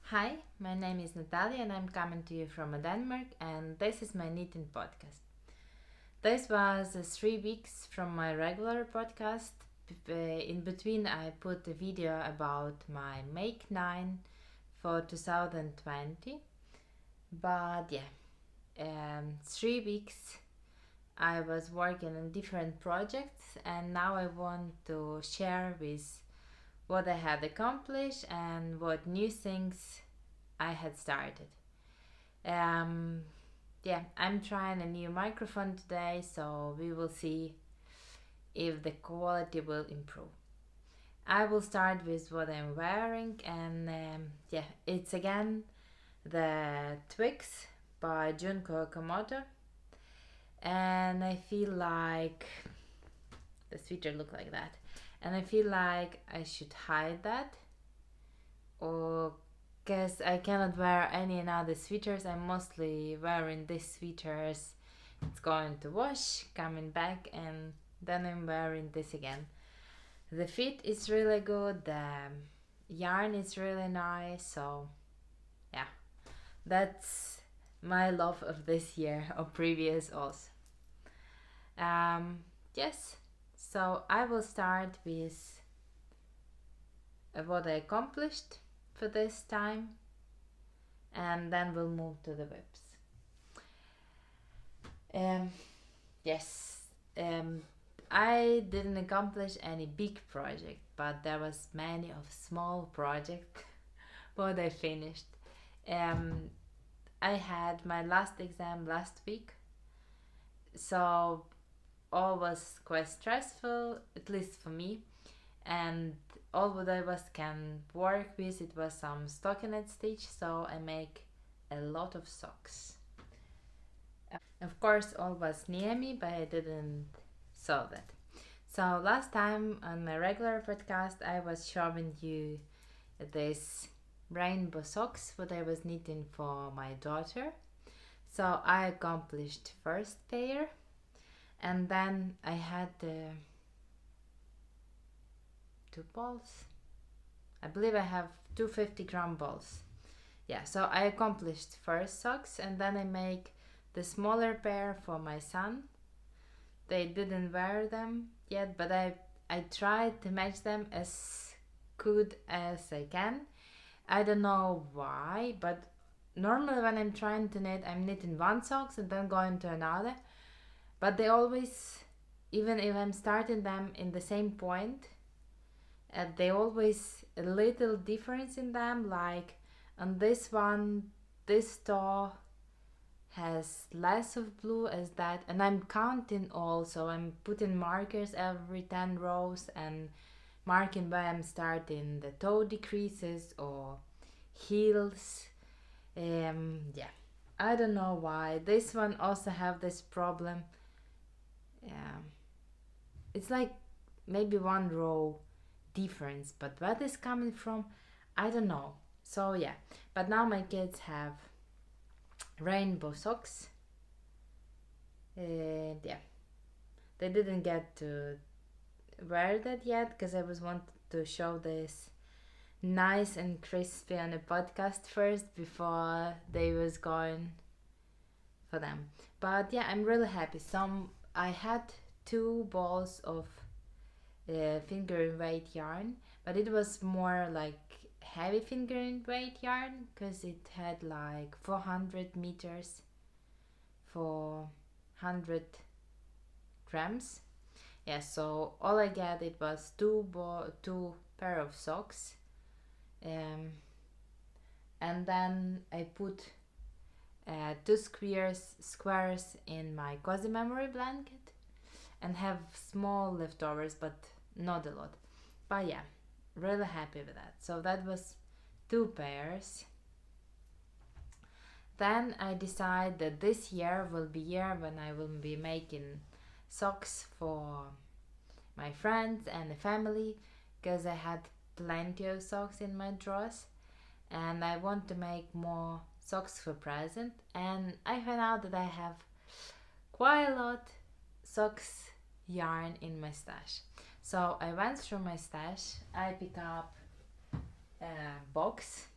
Hi, my name is Natalia and I'm coming to you from Denmark, and this is my knitting podcast. This was 3 weeks from my regular podcast. In between, I put a video about my Make 9 for 2020. But yeah, 3 weeks I was working on different projects, and now I want to share with what I had accomplished and what new things I had started. Um, yeah, I'm trying a new microphone today, so we will see if the quality will improve. I will start with what I'm wearing, and yeah, it's again the Twix by Junko Okamoto, and I feel like the sweater look like that, and I feel like I should hide that, or because I cannot wear any other sweaters. I'm mostly wearing these sweaters. It's going to wash, coming back, and then I'm wearing this again. The fit is really good. The yarn is really nice. So yeah, that's my love of this year or previous also. Um, yes. So I will start with what I accomplished for this time, and then we'll move to the whips. Um, yes, um, I didn't accomplish any big project, but there was many of small projects what I finished. Um, I had my last exam last week, so all was quite stressful, at least for me. And all what I was can work with it was some stockinette stitch, so I make a lot of socks. Of course, all was near me, but I didn't saw that. So last time on my regular podcast, I was showing you this rainbow socks what I was knitting for my daughter. So I accomplished first pair, and then I had two balls. I believe I have 250-gram balls. Yeah, so I accomplished first socks, and then I make the smaller pair for my son. They didn't wear them yet, but I tried to match them as good as I can. I don't know why, but normally when I'm trying to knit, I'm knitting one socks and then going to another. But they always, even if I'm starting them in the same point, they always a little difference in them. Like on this one, this store has less of blue as that, and I'm counting also. I'm putting markers every 10 rows and marking where I'm starting the toe decreases or heels. Yeah, I don't know why this one also have this problem. Yeah, it's like maybe one row difference, but where this coming from, I don't know. So yeah, but now my kids have rainbow socks. Yeah, they didn't get to wear that yet because I was wanted to show this nice and crispy on a podcast first before they was going for them. But yeah, I'm really happy. Some I had two balls of finger weight yarn, but it was more like heavy finger weight yarn because it had like 400 meters for 100 grams. Yeah, so all I get it was two pair of socks, and then I put two squares in my cozy memory blanket and have small leftovers, but not a lot. But yeah, really happy with that. So that was two pairs. Then I decide that this year will be year when I will be making socks for my friends and the family, because I had plenty of socks in my drawers and I want to make more socks for present. And I found out that I have quite a lot socks yarn in my stash. So I went through my stash, I pick up a box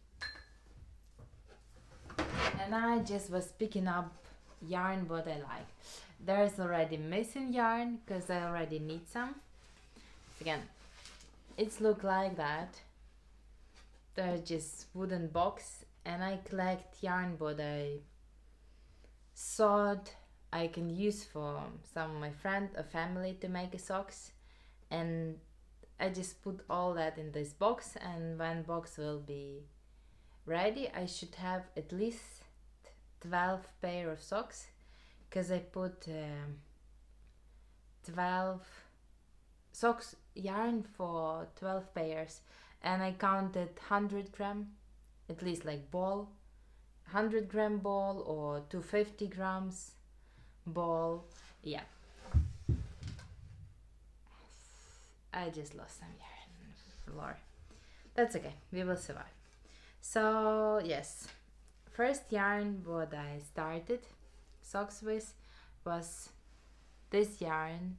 and I just was picking up yarn what I like. There's already missing yarn because I already need some. Again, it's look like that. They're just wooden box, and I collect yarn what I thought I can use for some of my friend or family to make a socks, and I just put all that in this box, and when box will be ready I should have at least 12 pair of socks, because I put 12 socks yarn for 12 pairs, and I counted 100 gram, at least like ball, 100-gram ball or 250 grams ball. Yeah, I just lost some yarn on the floor. That's okay, we will survive. So yes, first yarn what I started socks with was this yarn.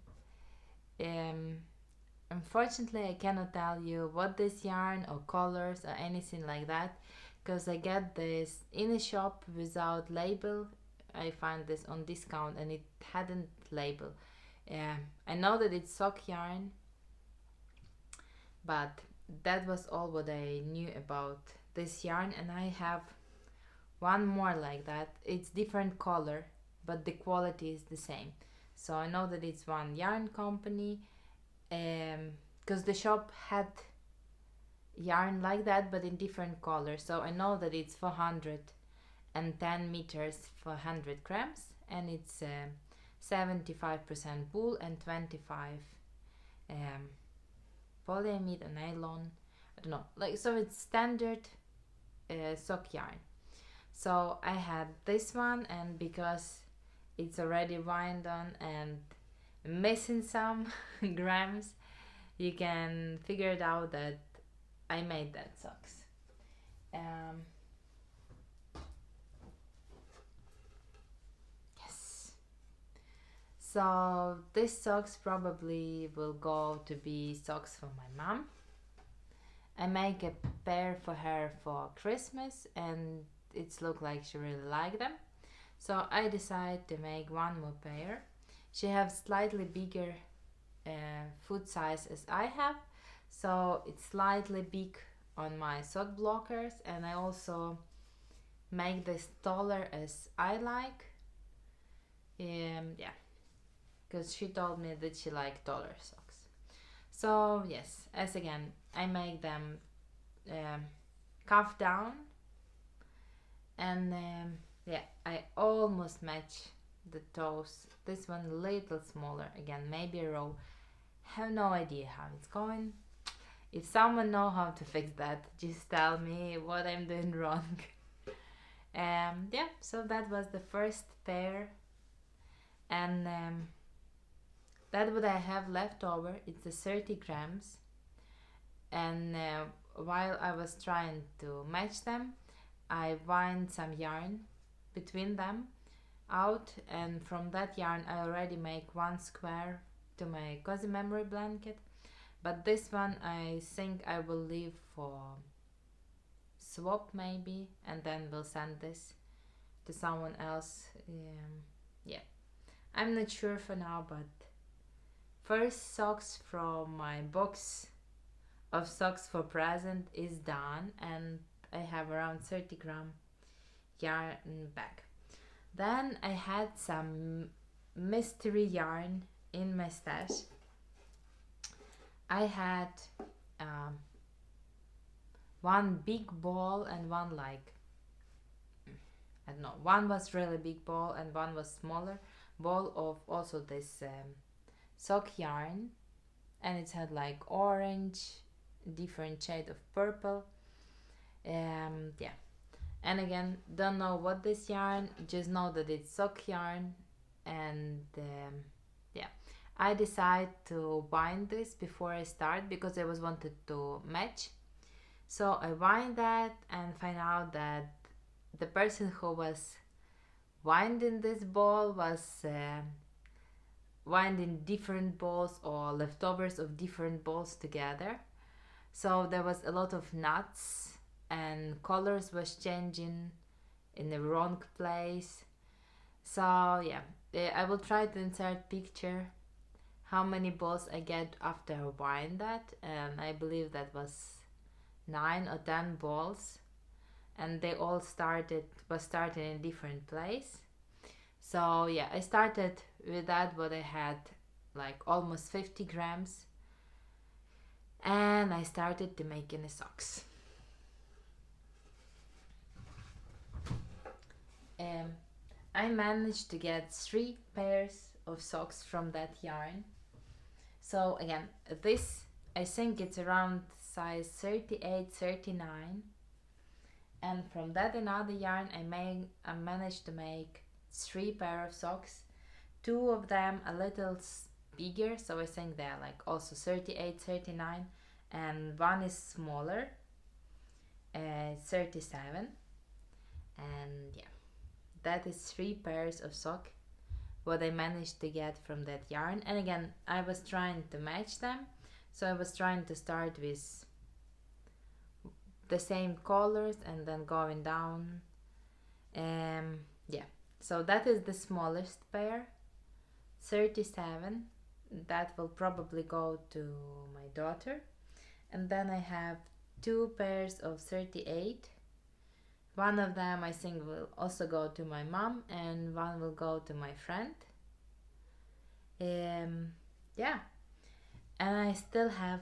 Unfortunately I cannot tell you what this yarn or colors or anything like that, because I get this in a shop without label. I find this on discount and it hadn't label. I know that it's sock yarn, but that was all what I knew about this yarn, and I have one more like that. It's different color, but the quality is the same. So I know that it's one yarn company, because the shop had yarn like that but in different colors. So I know that it's 410 meters for 100 grams, and it's 75% wool and 25 polyamide or nylon. I don't know, like, so it's standard sock yarn. So I had this one, and because it's already wound on and missing some grams, you can figure it out that I made that socks. Yes. So this socks probably will go to be socks for my mom. I make a pair for her for Christmas, and it's look like she really like them. So I decided to make one more pair. She has slightly bigger foot size as I have, so it's slightly big on my sock blockers, and I also make this taller as I like. Yeah, because she told me that she like taller socks. So yes, as again, I make them cuff down, and yeah, I almost match the toes. This one a little smaller, again maybe a row. Have no idea how it's going. If someone know how to fix that, just tell me what I'm doing wrong. Yeah, so that was the first pair, and that what I have left over, it's a 30 grams, and while I was trying to match them, I wound some yarn between them out, and from that yarn I already make one square to my cozy memory blanket. But this one I think I will leave for swap maybe, and then we'll send this to someone else. Yeah, I'm not sure for now, but first socks from my box of socks for present is done, and I have around 30 gram yarn back. Then I had some mystery yarn in my stash. I had one big ball and one like, I don't know, one was really big ball and one was smaller ball of also this sock yarn, and it had like orange, different shade of purple. Yeah, and again, don't know what this yarn, just know that it's sock yarn, and yeah, I decided to bind this before I start because I was wanted to match. So I wind that and find out that the person who was winding this ball was winding different balls or leftovers of different balls together. So there was a lot of knots and colors was changing in the wrong place. So yeah, I will try to insert picture how many balls I get after I wind that, and I believe that was 9 or 10 balls, and they all started in a different place. So yeah, I started with that, but I had like almost 50 grams, and I started to make the socks. I managed to get 3 pairs of socks from that yarn. So again, this, I think it's around size 38, 39. And from that another yarn I managed to make 3 pair of socks. 2 of them a little bigger, so I think they're like also 38, 39, and one is smaller, 37. And yeah, that is 3 pairs of sock what I managed to get from that yarn. And again, I was trying to match them, so I was trying to start with the same colors and then going down. Yeah, so that is the smallest pair, 37. That will probably go to my daughter. And then I have 2 pairs of 38. One of them I think will also go to my mom, and one will go to my friend. Yeah, and I still have,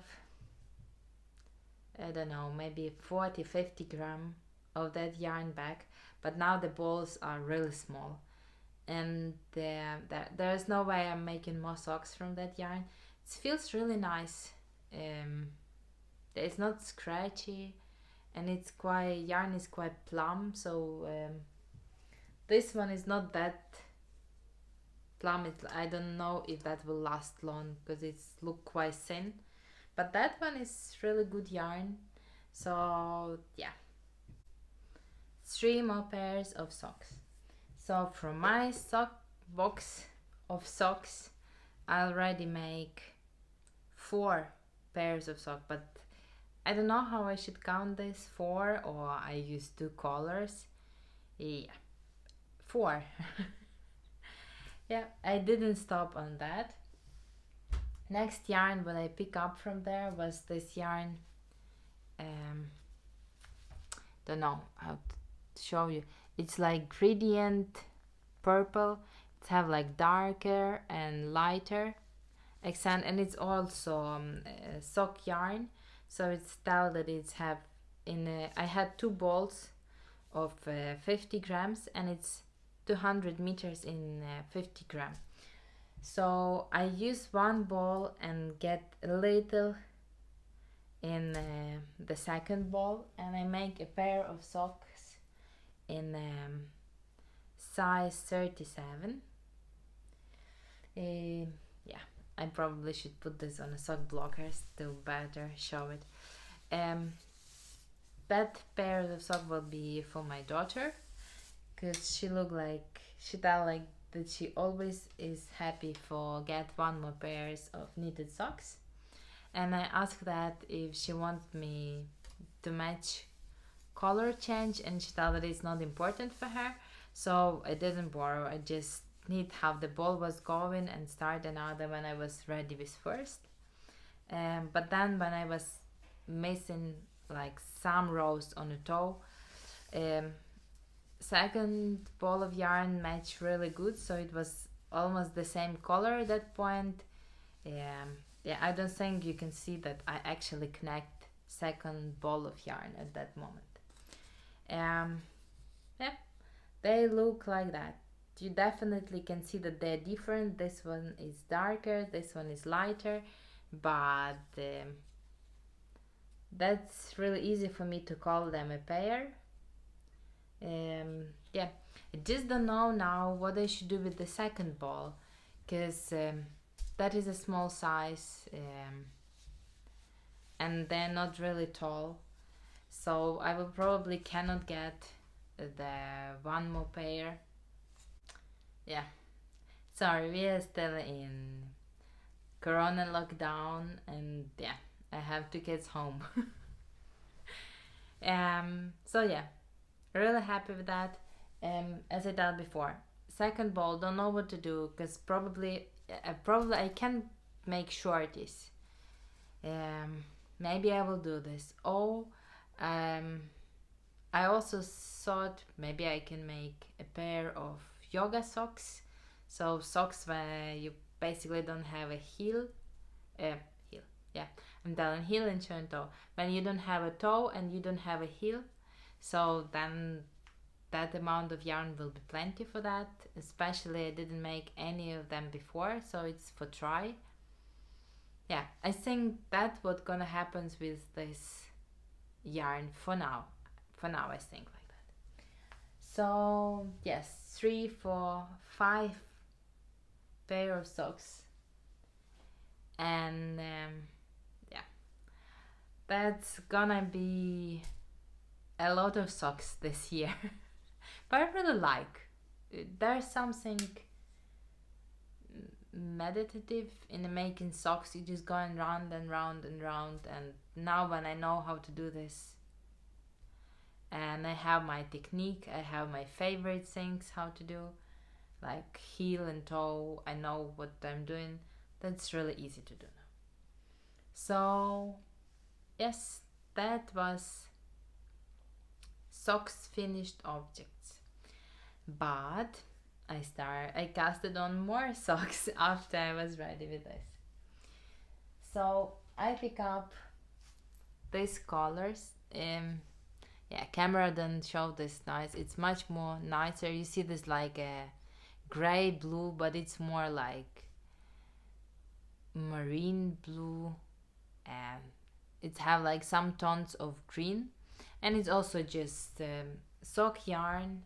I don't know, maybe 40-50 gram of that yarn back, but now the balls are really small, and there's no way I'm making more socks from that yarn. It feels really nice. It's not scratchy, and yarn is quite plump, so this one is not that plump. I don't know if that will last long because it's look quite thin, but that one is really good yarn. So yeah, 3 more pairs of socks. So from my sock box of socks I already make 4 pairs of socks, but I don't know how I should count this, 4 or I use 2 colors. Yeah, 4. Yeah, I didn't stop on that. Next yarn what I pick up from there was this yarn, don't know how to show you. It's like gradient purple. It have like darker and lighter accent, and it's also sock yarn. So it's tell that it's have I had 2 balls of 50 grams, and it's 200 meters in 50 gram. So I use 1 ball and get a little in the second ball, and I make a pair of socks in size 37. Yeah, I probably should put this on a sock blockers to better show it. That pair of socks will be for my daughter, because she tell like that she always is happy for get 1 more pairs of knitted socks. And I asked that if she wants me to match color change, and she told that it's not important for her, so I didn't borrow. I just knit how the ball was going and start another when I was ready with first. But then when I was missing like some rows on the toe, second ball of yarn matched really good, so it was almost the same color at that point. Yeah, I don't think you can see that I actually connect second ball of yarn at that moment. Yeah, they look like that. You definitely can see that they're different. This one is darker, this one is lighter, but that's really easy for me to call them a pair. Yeah, I just don't know now what I should do with the second ball, because that is a small size, and they're not really tall, so I will probably cannot get the 1 more pair. Yeah, sorry, we are still in Corona lockdown, and yeah, I have 2 kids home. So yeah, really happy with that. as I did before. Second ball, don't know what to do because probably I can make shorties. Um, Maybe I will do this. Oh, um, I also thought maybe I can make a pair of yoga socks. So socks where you basically don't have a heel. Uh, Heel. Yeah, I'm telling heel and turn toe. When you don't have a toe and you don't have a heel, so then that amount of yarn will be plenty for that. Especially I didn't make any of them before, so it's for try. Yeah, I think that's what gonna happen with this yarn for now. For now, I think like that. So yes, 3, 4, 5 pair of socks, and yeah, that's gonna be a lot of socks this year. But I really like. There's something meditative in making socks. You're just going round and round and round. And now when I know how to do this, and I have my technique, I have my favorite things how to do, like heel and toe. I know what I'm doing. That's really easy to do now. So yes, that was socks finished objects. But I casted on more socks after I was ready with this. So I pick up these colors. Yeah, camera doesn't show this nice. It's much more nicer. You see this like a gray blue, but it's more like marine blue, and it have like some tones of green, and it's also just sock yarn,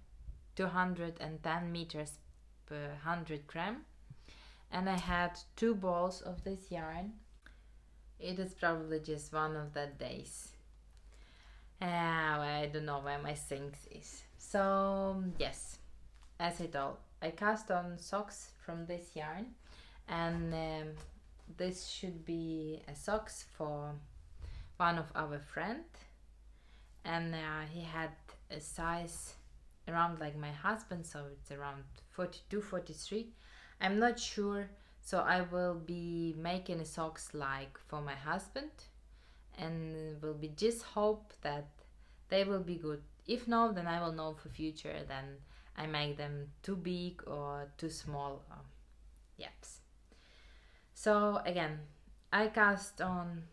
210 meters per 100 gram, and I had 2 balls of this yarn. It is probably just one of the days. I don't know where my sinks is. So yes, as I told, I cast on socks from this yarn, and this should be a socks for one of our friend, and he had a size around like my husband, so it's around 42, 43. I'm not sure, so I will be making a socks like for my husband, and will be just hope that they will be good. If not, then I will know for future, then I make them too big or too small. Yeps. So again, I cast on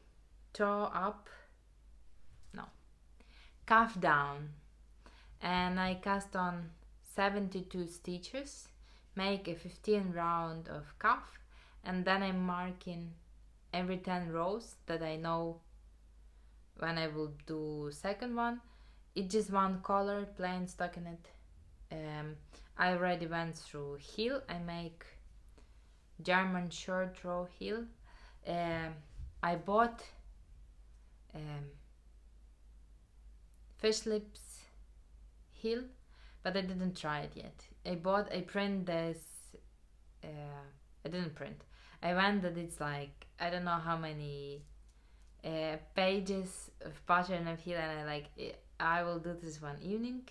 toe up, no, calf down, and I cast on 72 stitches, make a 15 round of calf, and then I'm marking every 10 rows that I know when I will do second one. It's just one color, plain stockinette. I already went through heel. I make German short row heel. I bought fish lips heel, but I didn't try it yet. I print this. I didn't print. I went that it's like I don't know how many pages of pattern of heel, and I will do this one evening.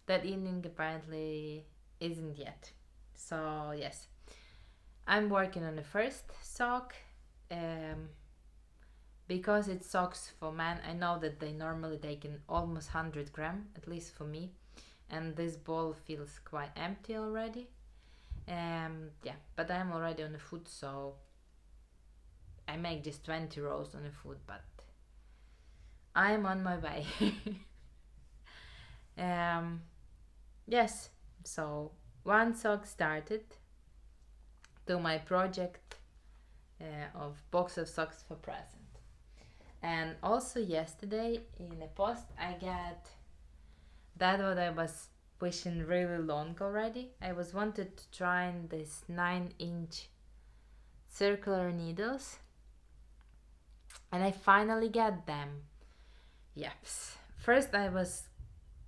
That evening apparently isn't yet. So yes, I'm working on the first sock. Because it's socks for men, I know that they normally take in almost 100 gram, at least for me, and this ball feels quite empty already. Yeah, but I'm already on the foot, so I make just 20 rows on the foot, but I'm on my way. Yes, so one sock started to my project of box of socks for present. And also yesterday in a post I got that what I was wishing really long already. I was wanted to try this 9-inch circular needles, and I finally got them. Yes. First I was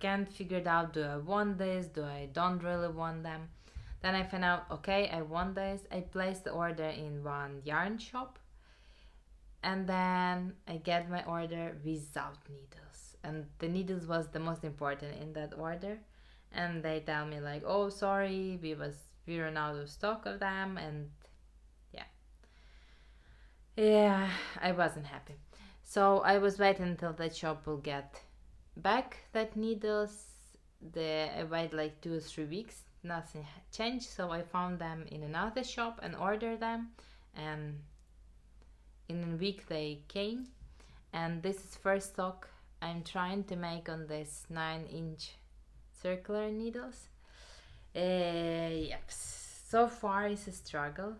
can't figure it out, do I want this, do I don't really want them. Then I found out, okay, I want this. I placed the order in one yarn shop, and then I get my order without needles, and the needles was the most important in that order. and they tell me like, oh sorry, we ran out of stock of them, and yeah, I wasn't happy. So I was waiting until that shop will get back that needles. I waited like 2 or 3 weeks. Nothing changed, so I found them in another shop and ordered them, and in a week they came. And this is first stock I'm trying to make on this 9-inch circular needles. Yep. So far it's a struggle.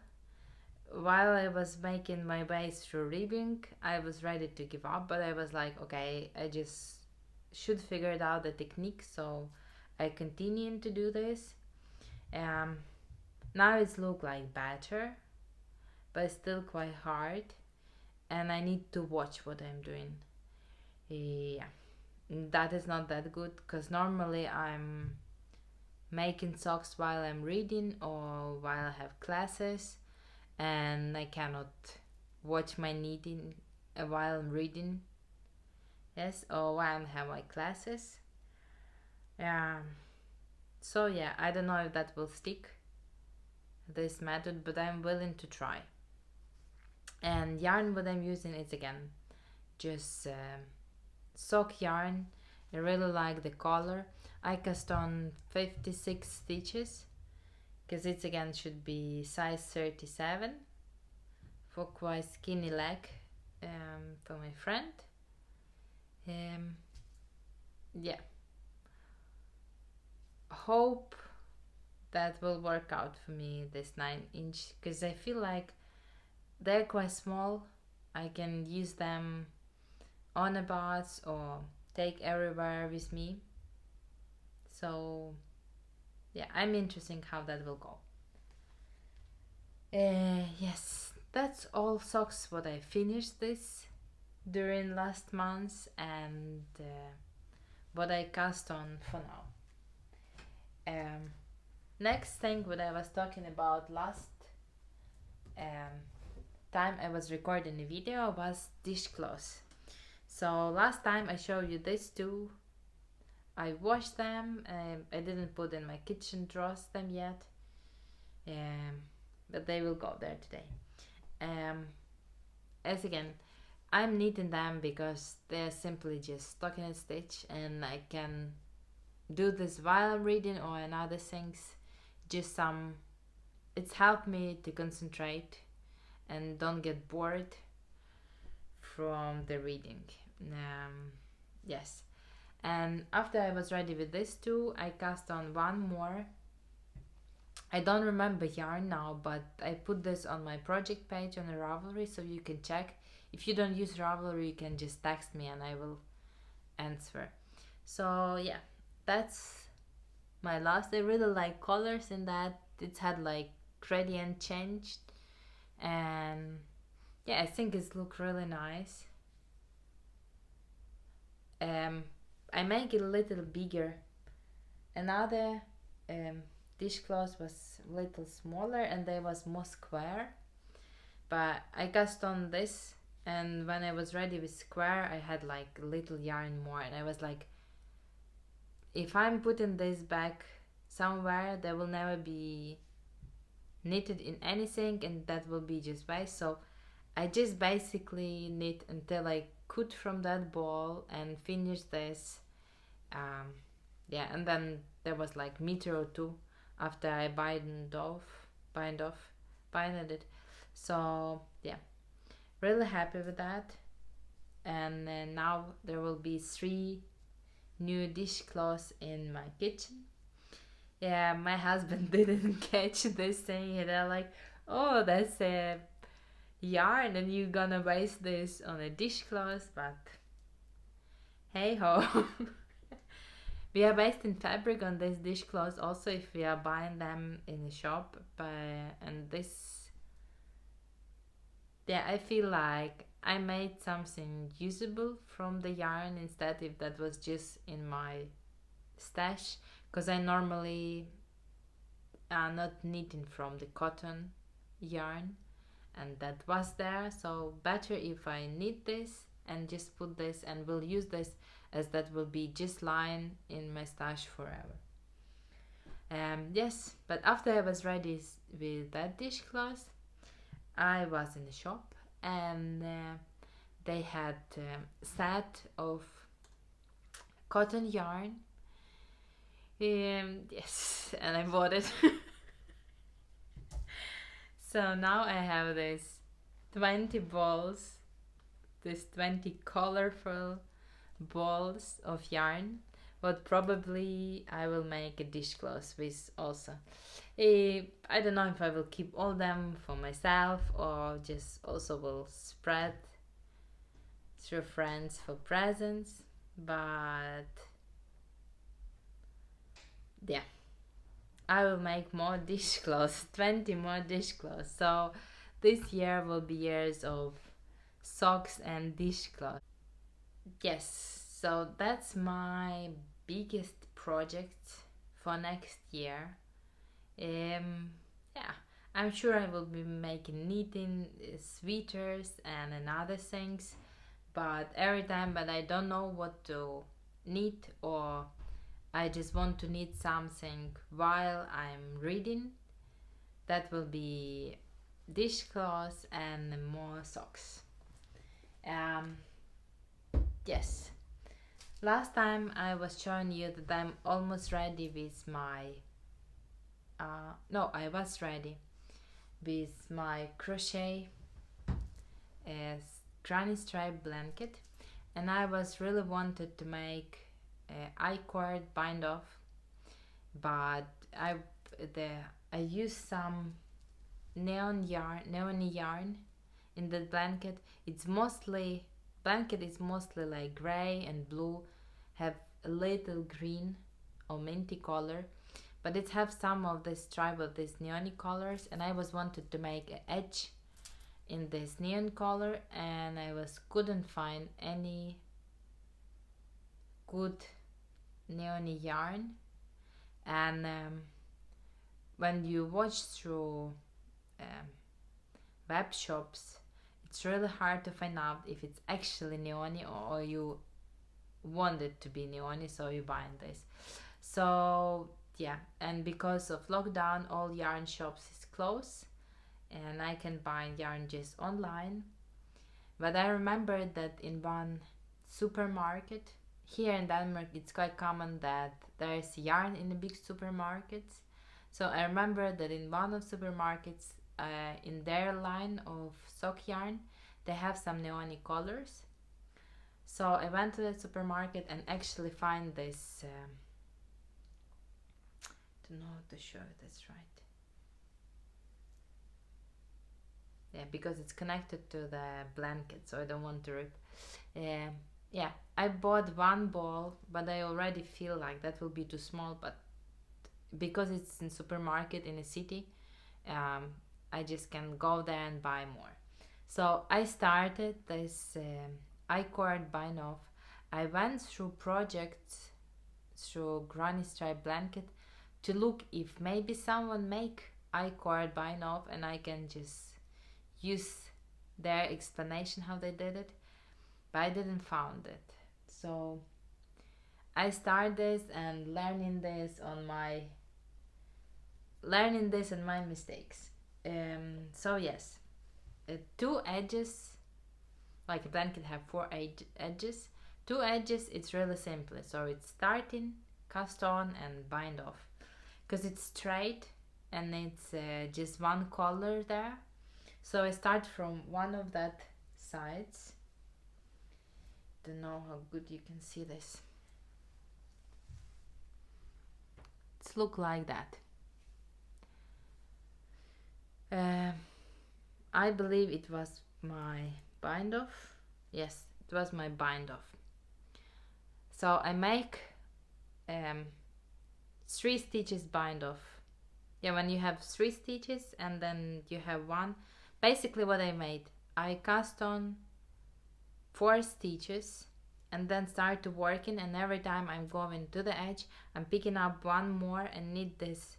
While I was making my way through ribbing, I was ready to give up, but I was like, okay, I just should figure out the technique, so I continue to do this. Now it's look like better, but it's still quite hard, and I need to watch what I'm doing. Yeah, that is not that good, because normally I'm making socks while I'm reading or while I have classes, and I cannot watch my knitting while I'm reading. Yes, or while I have my classes. So yeah, I don't know if that will stick, this method, but I'm willing to try. And yarn what I'm using is again just sock yarn. I really like the color. I cast on 56 stitches because it's again should be size 37 for quite skinny leg for my friend. Yeah, hope that will work out for me, this 9-inch, because I feel like they're quite small. I can use them on a bus or take everywhere with me. So yeah, I'm interested how that will go. Yes, that's all socks what I finished this during last month, and what I cast on for now. Next thing what I was talking about last time I was recording a video was dishcloths. So last time I showed you these two. I washed them. I didn't put in my kitchen drawers them yet, but they will go there today. As again, I'm knitting them because they're simply just stocking and stitch, and I can do this while I'm reading or in other things. Just it's helped me to concentrate and don't get bored from the reading. Yes. And after I was ready with this two, I cast on one more. I don't remember yarn now, but I put this on my project page on the Ravelry, so you can check. If you don't use Ravelry, you can just text me and I will answer. So yeah, that's my last. I really like colors in that. It's had like gradient changed, and yeah, I think it's look really nice. I make it a little bigger. Another dishcloth was a little smaller and they was more square, but I cast on this, and when I was ready with square I had like a little yarn more, and I was like, if I'm putting this back somewhere, they will never be knitted in anything, and that will be just waste. So I just basically knit until I cut from that ball and finish this. Yeah, and then there was like meter or two after I binded it. So yeah, really happy with that. And now there will be 3 new dishcloths in my kitchen. Yeah, my husband didn't catch this thing. They're like, oh, that's a yarn and you're gonna waste this on a dishcloth, but hey ho. We are based in fabric on this dishcloths also if we are buying them in a shop, and this, yeah, I feel like I made something usable from the yarn instead if that was just in my stash, because I normally are not knitting from the cotton yarn, and that was there, so better if I knit this and just put this, and will use this as that will be just lying in my stash forever. Yes, but after I was ready with that dishcloth, I was in the shop and they had set of cotton yarn. Yes, and I bought it. So now I have this 20 balls, this 20 colorful balls of yarn. But probably I will make a dishcloth with also. I don't know if I will keep all them for myself or just also will spread through friends for presents. But yeah, I will make more dishcloths, 20 more dishcloths. So this year will be years of socks and dishcloths. Yes, so that's my biggest project for next year. Yeah, I'm sure I will be making knitting sweaters and other things, but every time, but I don't know what to knit, or I just want to knit something while I'm reading. That will be dishcloths and more socks. Um, yes. Last time I was showing you that I'm almost ready with my. No, I was ready with my crochet as granny stripe blanket, and I was really wanted to make I-cord bind off, but I the I used some neon yarn in the blanket. It's mostly blanket is mostly like gray and blue, have a little green or minty color, but it have some of the stripe of these neon colors, and I was wanted to make an edge in this neon color, and I was couldn't find any good neon yarn. And when you watch through um, web shops, it's really hard to find out if it's actually neon or you want it to be neon, so you buy this. So yeah, and because of lockdown, all yarn shops is closed, and I can buy yarn just online. But I remember that in one supermarket here in Denmark, it's quite common that there's yarn in the big supermarkets. So I remember that in one of supermarkets, in their line of sock yarn, they have some neon colors. So I went to the supermarket and actually find this. To know how to show it, that's right. Yeah, because it's connected to the blanket, so I don't want to rip. Yeah, I bought one ball, but I already feel like that will be too small. But because it's in supermarket in a city, I just can go there and buy more. So I started this I-cord bind off. I went through projects through granny stripe blanket to look if maybe someone make I-cord bind off, and I can just use their explanation how they did it, but I didn't found it. So I start this and learning this and my mistakes. So yes, two edges, like a blanket have four edges. Two edges, it's really simple. So it's starting, cast on, and bind off, because it's straight and it's just one color there. So I start from one of that sides. Don't know how good you can see this. It's look like that. I believe it was my bind off. Yes, it was my bind off. So I make 3 stitches bind off. Yeah, when you have 3 stitches and then you have one. Basically what I made, I cast on 4 stitches and then start to working, and every time I'm going to the edge, I'm picking up one more and knit this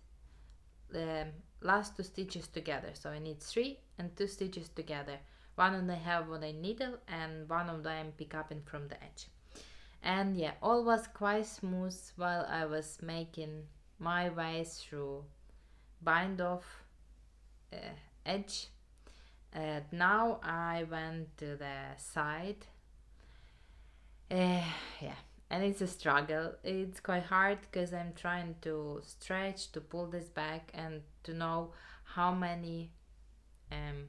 last 2 stitches together. So I knit 3 and 2 stitches together. One of them I have on a needle and one of them I'm pick up from the edge. And yeah, all was quite smooth while I was making my way through bind off uh, edge. Now I went to the side. Yeah, and it's a struggle. It's quite hard because I'm trying to stretch to pull this back and to know how many um,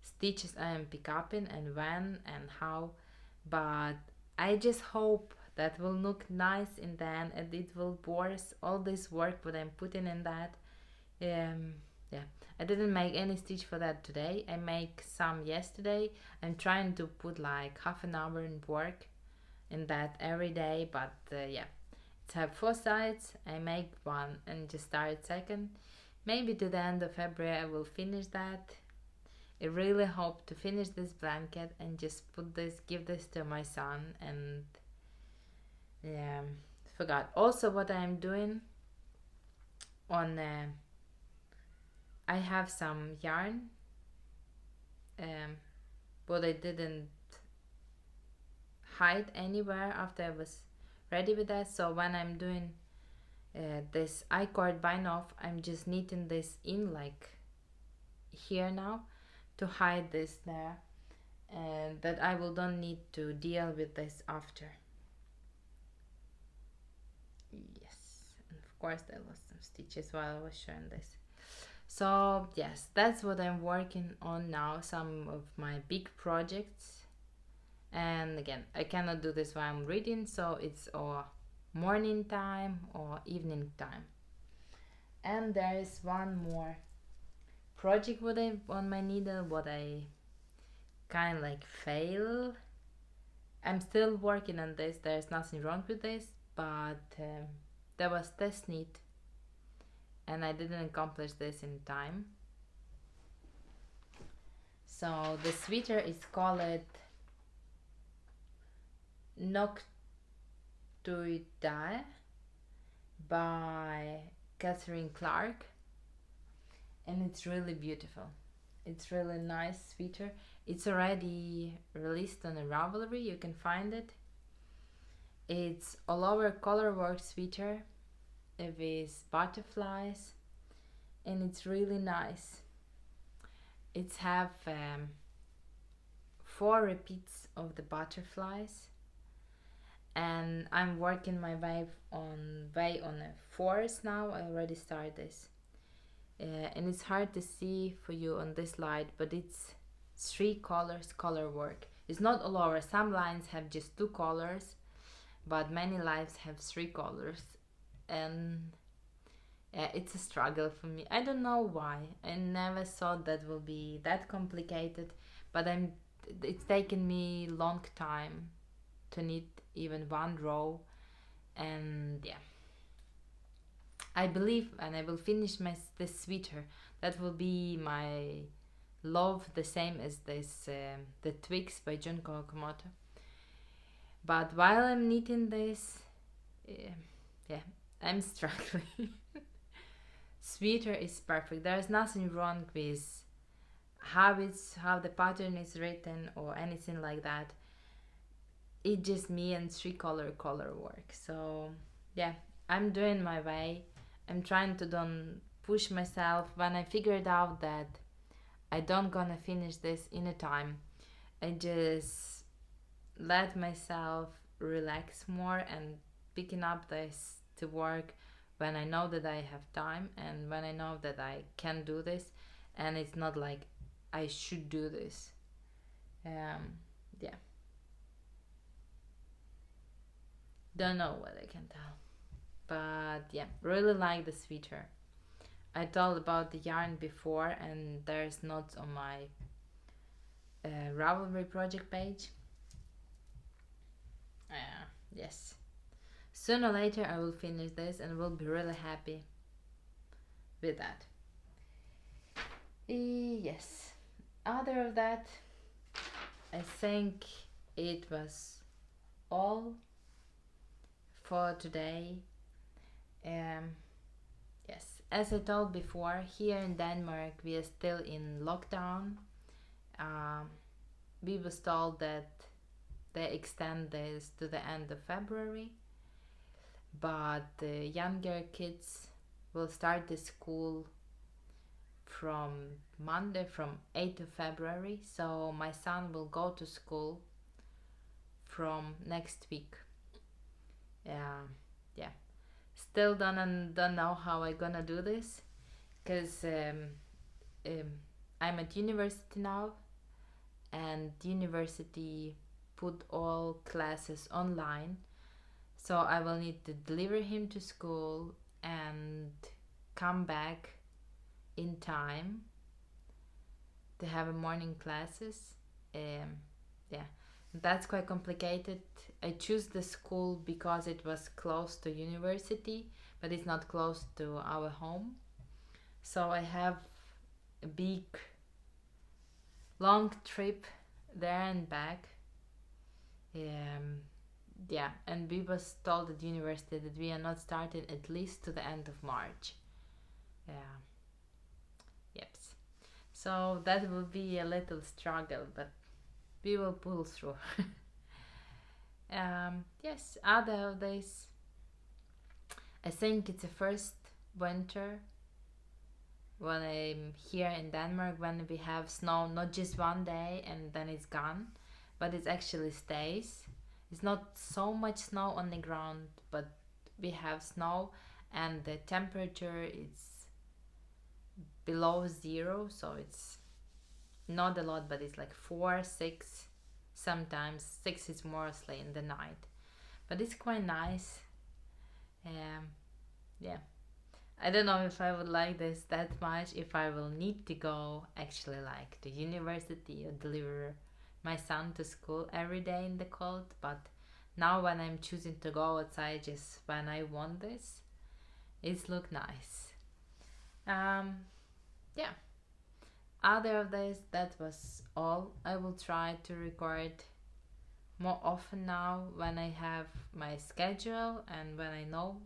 stitches I am pick up in and when and how. But I just hope that will look nice in the end and it will worth all this work what I'm putting in that. Yeah, I didn't make any stitch for that today. I make some yesterday. I'm trying to put like half an hour in work in that every day, but yeah, it's have 4 sides. I make one and just start second. Maybe to the end of February I will finish that. I really hope to finish this blanket and just put this, give this to my son. And yeah, forgot also what I'm doing on. I have some yarn, but I didn't hide anywhere after I was ready with that. So when I'm doing this I-cord bind off, I'm just knitting this in like here now to hide this there, and that I will don't need to deal with this after. Yes, and of course I lost some stitches while I was showing this. So yes, that's what I'm working on now, some of my big projects. And again, I cannot do this while I'm reading, so it's or morning time or evening time. And there is one more project what I on my needle, what I kind of like fail. I'm still working on this. There's nothing wrong with this, but there was test knit and I didn't accomplish this in time. So the sweater is called Noctuide by Catherine Clark, and it's really beautiful. It's really nice sweater. It's already released on a Ravelry, you can find it. It's all over colorwork sweater with butterflies, and it's really nice. It's have 4 repeats of the butterflies, and I'm working my way on a 4th now. I already started this, and it's hard to see for you on this slide, but it's 3 colors color work. It's not all over. Some lines have just 2 colors, but many lines have 3 colors, and it's a struggle for me. I don't know why. I never thought that will be that complicated, but it's taken me long time to knit even one row, and yeah, I believe, and I will finish this sweater. That will be my love, the same as this the Twigs by Junko Okamoto. But while I'm knitting this, yeah, I'm struggling. Sweater is perfect. There's nothing wrong with how the pattern is written or anything like that. It's just me and 3 color work. So yeah, I'm doing my way. I'm trying to don't push myself. When I figured out that I don't gonna finish this in a time, I just let myself relax more and picking up this to work when I know that I have time and when I know that I can do this, and it's not like I should do this. Yeah, don't know what I can tell, but yeah, really like the sweater. I told about the yarn before, and there's notes on my Ravelry project page. Yes, sooner or later I will finish this and will be really happy with that. Yes, other of that, I think it was all for today. Yes, as I told before, here in Denmark we are still in lockdown. We was told that they extend this to the end of February, but the younger kids will start the school from Monday, from 8th of February. So my son will go to school from next week. Yeah. Still don't know how I gonna do this, because um, I'm at university now, and university put all classes online. So I will need to deliver him to school and come back in time to have a morning classes. Yeah, that's quite complicated. I choose the school because it was close to university, but it's not close to our home. So I have a big, long trip there and back. Yeah, and we was told at university that we are not starting at least to the end of March. Yeah, yep. So that will be a little struggle, but we will pull through. Yes, other of this, I think it's the first winter when I'm here in Denmark when we have snow, not just one day and then it's gone, but it actually stays. It's not so much snow on the ground, but we have snow, and the temperature is below zero, so it's not a lot, but it's like 4, 6, sometimes 6 is mostly in the night, but it's quite nice. Yeah, I don't know if I would like this that much, if I will need to go actually like to university or deliver my son to school every day in the cold, but now when I'm choosing to go outside just when I want this, it's look nice. Yeah, other of this, that was all. I will try to record more often now when I have my schedule and when I know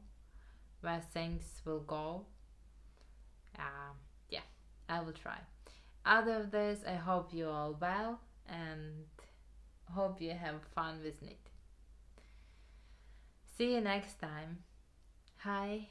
where things will go. Yeah, I will try. Other of this, I hope you all well and hope you have fun with it. See you next time. Hi.